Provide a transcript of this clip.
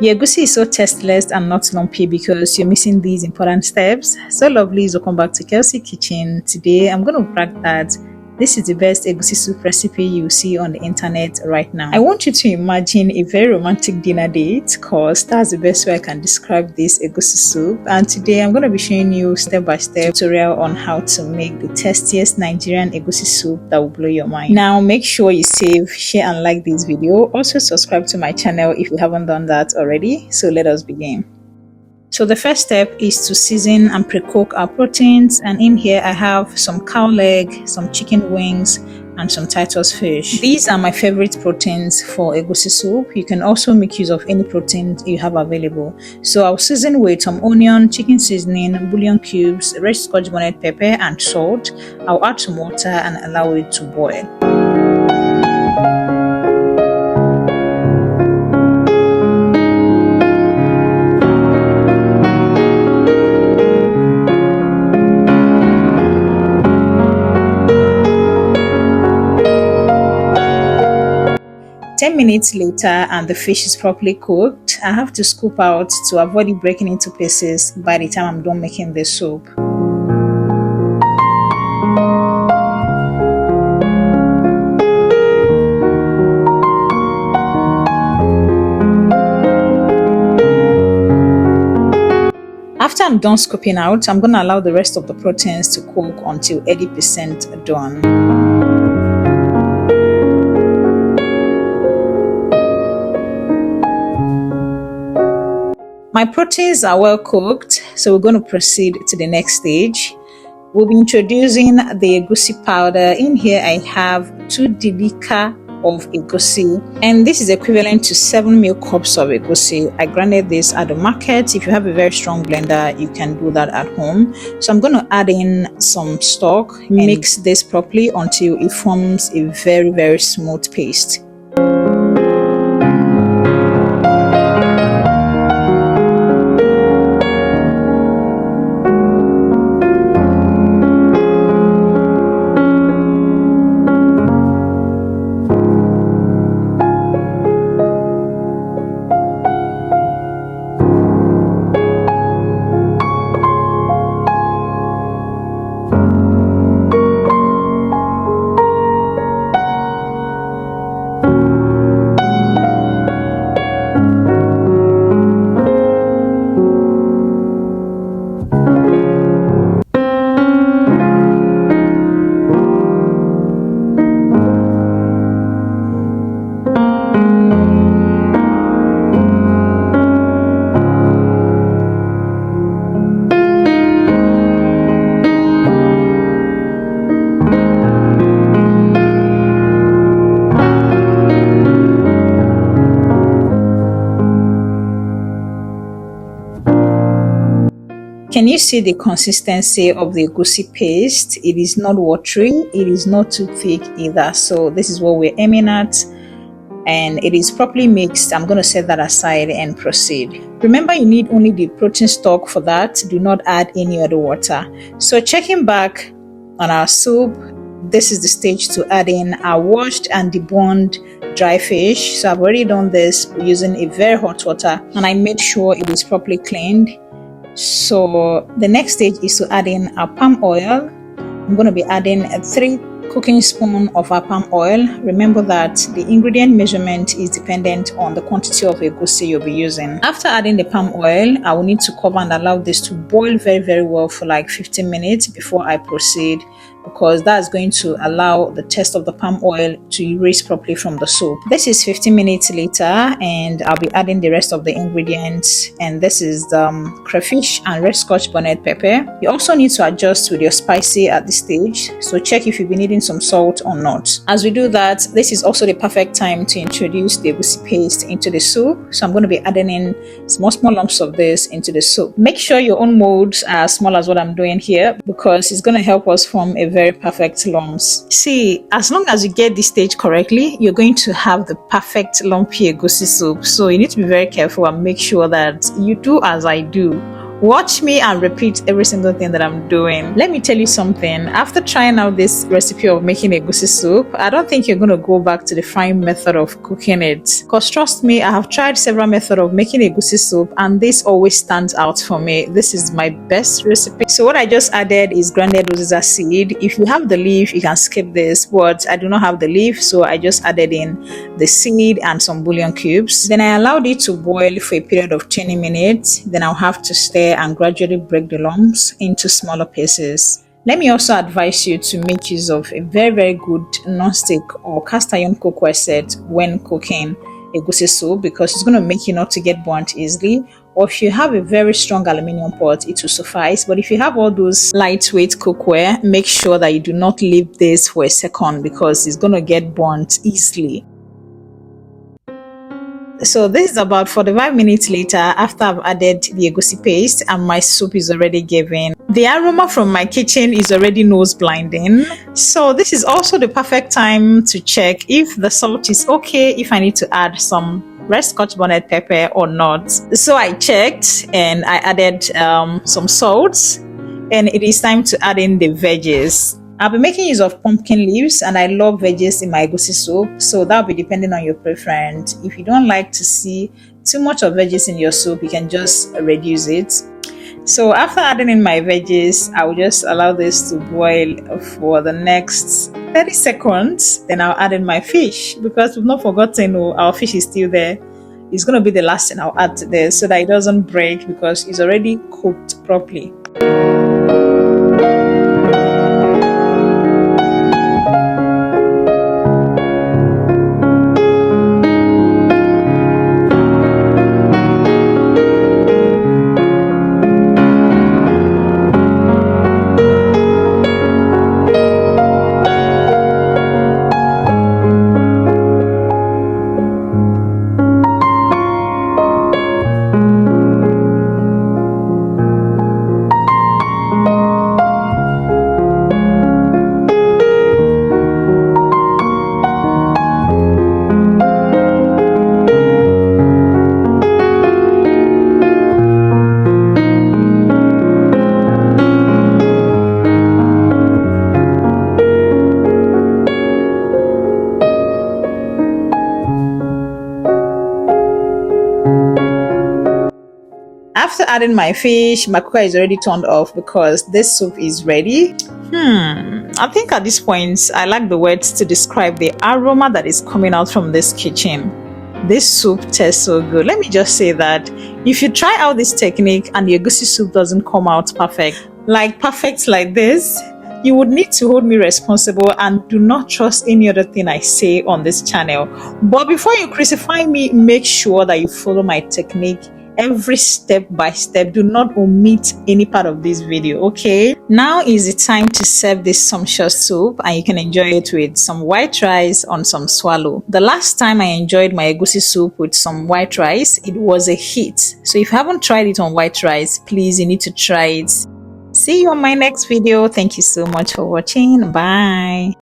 The egusi is so tasteless and not lumpy because you're missing these important steps. So lovely, welcome back to Kelsey Kitchen. Today I'm going to brag that this is the best egusi soup recipe you see on the internet right now. I want you to imagine a very romantic dinner date because that's the best way I can describe this egusi soup. And today I'm going to be showing you step-by-step tutorial on how to make the tastiest Nigerian egusi soup that will blow your mind. Now make sure you save, share and like this video. Also subscribe to my channel if you haven't done that already. So let us begin. So the first step is to season and pre-cook our proteins, and in here I have some cow leg, some chicken wings and some Titus fish. These are my favorite proteins for egusi soup. You can also make use of any protein you have available. So I'll season with some onion, chicken seasoning, bouillon cubes, red scotch bonnet pepper and salt. I'll add some water and allow it to boil. 10 minutes later and the fish is properly cooked. I have to scoop out to avoid it breaking into pieces by the time I'm done making the soup. After I'm done scooping out, I'm going to allow the rest of the proteins to cook until 80% done. My proteins are well cooked, so we're going to proceed to the next stage. We'll be introducing the egusi powder. In here I have 2 deciliters of egusi, and this is equivalent to 7 milk cups of egusi. I grinded this at the market. If you have a very strong blender, you can do that at home. So I'm going to add in some stock, mix this properly until it forms a very smooth paste. Can you see the consistency of the egusi paste? It is not watery, it is not too thick either. So this is what we're aiming at, and it is properly mixed. I'm going to set that aside and proceed. Remember, you need only the protein stock for that. Do not add any other water. So checking back on our soup, this is the stage to add in our washed and deboned dry fish. So I've already done this using a very hot water, and I made sure it is properly cleaned. So the next stage is to add in our palm oil. I'm going to be adding 3 cooking spoons of our palm oil. Remember that the ingredient measurement is dependent on the quantity of egusi you'll be using. After adding the palm oil, I will need to cover and allow this to boil very well for like 15 minutes before I proceed, because that's going to allow the taste of the palm oil to erase properly from the soup. This is 15 minutes later, and I'll be adding the rest of the ingredients, and this is the crayfish and red scotch bonnet pepper. You also need to adjust with your spicy at this stage, so check if you've been needing some salt or not. As we do that, this is also the perfect time to introduce the egusi paste into the soup. So I'm going to be adding in small lumps of this into the soup. Make sure your own molds are as small as what I'm doing here, because it's going to help us form a very perfect lumps. See, as long as you get this stage correctly, you're going to have the perfect lumpy egusi soup. So you need to be very careful and make sure that you do as I do. Watch me and repeat every single thing that I'm doing. Let me tell you something. After trying out this recipe of making egusi soup, I don't think you're going to go back to the frying method of cooking it. Because trust me, I have tried several methods of making egusi soup and this always stands out for me. This is my best recipe. So what I just added is grounded uziza seed. If you have the leaf, you can skip this, but I do not have the leaf, so I just added in the seed and some bouillon cubes. Then I allowed it to boil for a period of 20 minutes. Then I'll have to stir and gradually break the lumps into smaller pieces. Let me also advise you to make use of a very good non-stick or cast iron cookware set when cooking egusi soup, because it's going to make you not to get burnt easily. Or if you have a very strong aluminum pot, it will suffice. But if you have all those lightweight cookware, make sure that you do not leave this for a second because it's going to get burnt easily. So this is about 45 minutes later after I've added the egusi paste and my soup is already giving. The aroma from my kitchen is already nose blinding. So this is also the perfect time to check if the salt is okay, if I need to add some red scotch bonnet pepper or not. So I checked and I added some salt, and it is time to add in the veggies. I'll be making use of pumpkin leaves and I love veggies in my egusi soup, so that'll be depending on your preference. If you don't like to see too much of veggies in your soup, you can just reduce it. So after adding in my veggies, I will just allow this to boil for the next 30 seconds. Then I'll add in my fish, because we've not forgotten our fish is still there. It's going to be the last thing I'll add to this so that it doesn't break, because it's already cooked properly. After adding my fish, my cooker is already turned off because this soup is ready. I think at this point, I lack the words to describe the aroma that is coming out from this kitchen. This soup tastes so good. Let me just say that if you try out this technique and the egusi soup doesn't come out perfect like this, you would need to hold me responsible and do not trust any other thing I say on this channel. But before you crucify me, make sure that you follow my technique every step by step. Do not omit any part of this video, okay? Now is the time to serve this sumptuous soup, and you can enjoy it with some white rice on some swallow. The last time I enjoyed my egusi soup with some white rice, it was a hit. So if you haven't tried it on white rice, please, you need to try it. See you on my next video. Thank you so much for watching. Bye.